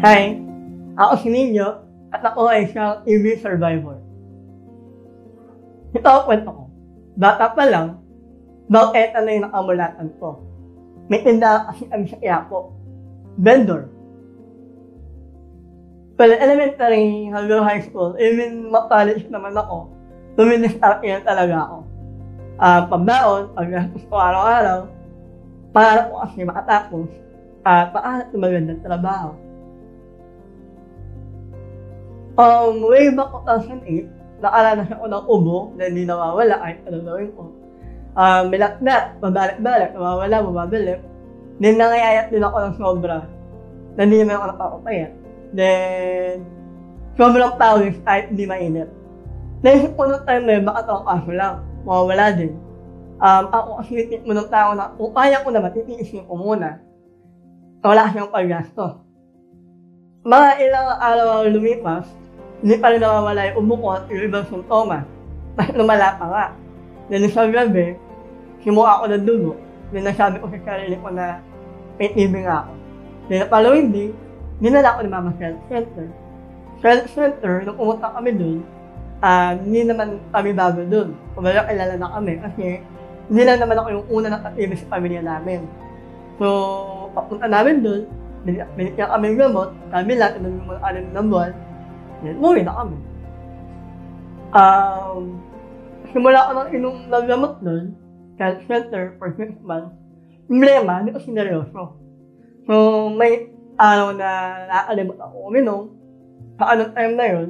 Hi, ako si Nino at ako ay isang EV survivor. Ito ang kwento ko. Bata pa lang, bakit ano yung nakamulatan ko? May tindahan kasi kami sa Quiapo. Vendor. Well, elementary hanggang high school, even college naman ako, luminis-start yan talaga ako. Pagbaon, paggastos ko araw-araw, pangarap ko kasi makatapos, at pangarap ko magandang trabaho. Way back 2008, nakaranas ako ng ubo na hindi nawawala kahit ano gawin ko. May laknat, mabalik-balik, nawawala, mababalik. Then nangayayat din ako ng sobra na hindi naman ako napapapayat. Then, sobrang tawis kahit hindi mainit. Naisip ko nung time na yun, baka ito ang kaso lang, mawawala din. Ako kasi titip mo ng tao na kung kaya ko naman, titiisin ko muna. Wala siyang paggastos. Mga ilang araw lumipas, hindi pa rin nawawala yung ubo ko at yung ibang sintomas. Mas lumala pa nga. Then sa gabi, simuha ako ng dugo. Then nasabi ko sa sarili ko na may TB nga ako. Then the following day, dinala ko ni Mama sa health center. Sa health center, nung pumunta kami dun, hindi naman kami bago dun. Kumbaga kilala na kami kasi hindi lang naman ako yung una nakatibig sa pamilya namin. So, papunta namin dun, binigyan kami ng gamot, kami lahat, inom yung mga 6 na buwan, umuwi na kami. Simula ko nang inom ng gamot dun, health center for 6 months, problema, hindi ko sineryoso. So, may araw na nakakalimot ako uminom, sa anong time na yun,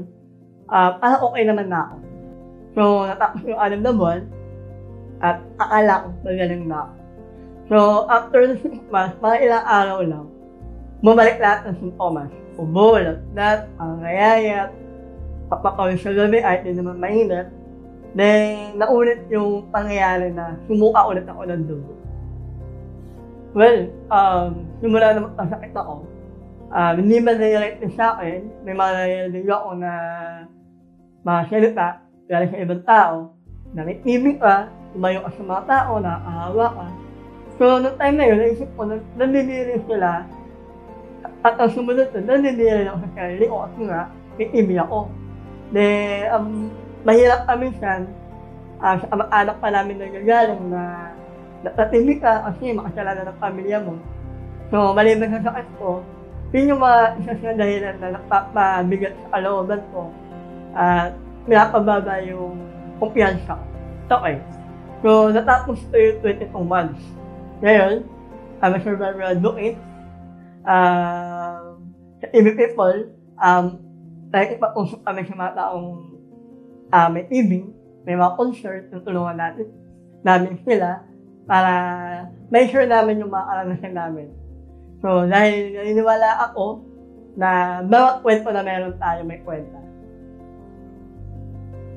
parang okay naman na ako. So, natapos yung 6 na buwan, at akala ko magaling na ako. So, after the 6 months, mga ilang araw lang, bumalik lahat ng sintomas. Ubo, lagnat, pangayayat, papakawin sa gabi ay hindi naman mainit. Then, naulit yung pangyayari na sumuka ulit ako ng dugo. Well, simula na magkasakit ako, hindi ba nai-relate sa akin, may mga nai-relate ako na mga salita galing sa ibang tao, na may TB ka, tumayo ka sa mga tao, nakakahawa ka. So, noong time na yun, naisip ko na nandidiri sila, at ang sumunod na, nandidiri ako sa sarili ko kasi nga, may TB ako. Then, mahirap kami siyan, sa anak pa namin nagagaling na natatibig ka kasi makasalanan ng pamilya mo. So, maliban sa sakit ko, yun yung mga isa sa dahilan na nagpapabigat sa kalooban ko at pinapababa yung kumpiyansa ko. Okay. So, natapos ko yung 22 months. Ngayon, I'm a survivor advocate. Sa TB people, nakikipag-usap kami sa mga taong may TB, may mga concert, tutulungan namin sila para make sure namin yung mga karanasan namin. So, dahil naniniwala ako na bawat kwento na meron tayo may kwenta.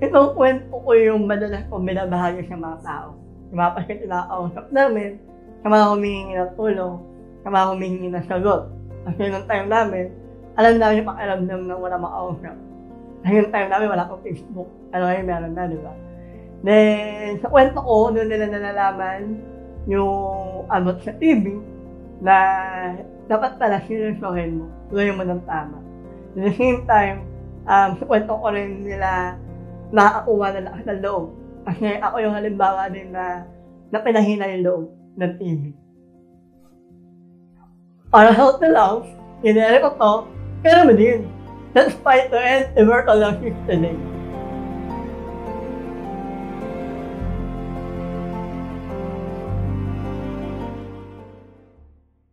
Itong kwento ko yung madalas ko binabahagi sa mga tao. Sa mga pasyente na nakausap namin, sa mga humihingi ng tulong, sa mga humihingi ng sagot. Kasi nung time namin, alam namin yung pakiramdam na wala makausap. Kasi nung time namin wala akong Facebook. Ano ngayon meron na, di ba? Then, sa kwento ko, doon nila nalalaman yung abot sa TV na dapat pala sinusohin mo, gawin mo ng tama. At the same time, sa kwento ko rin nila nakakakuha na lakas ng loob. Kasi ako yung halimbawa din na pinahina yung loob ng TV. Para health na lang, inere ko to, pero mo din. Let's fight to end immortal life today.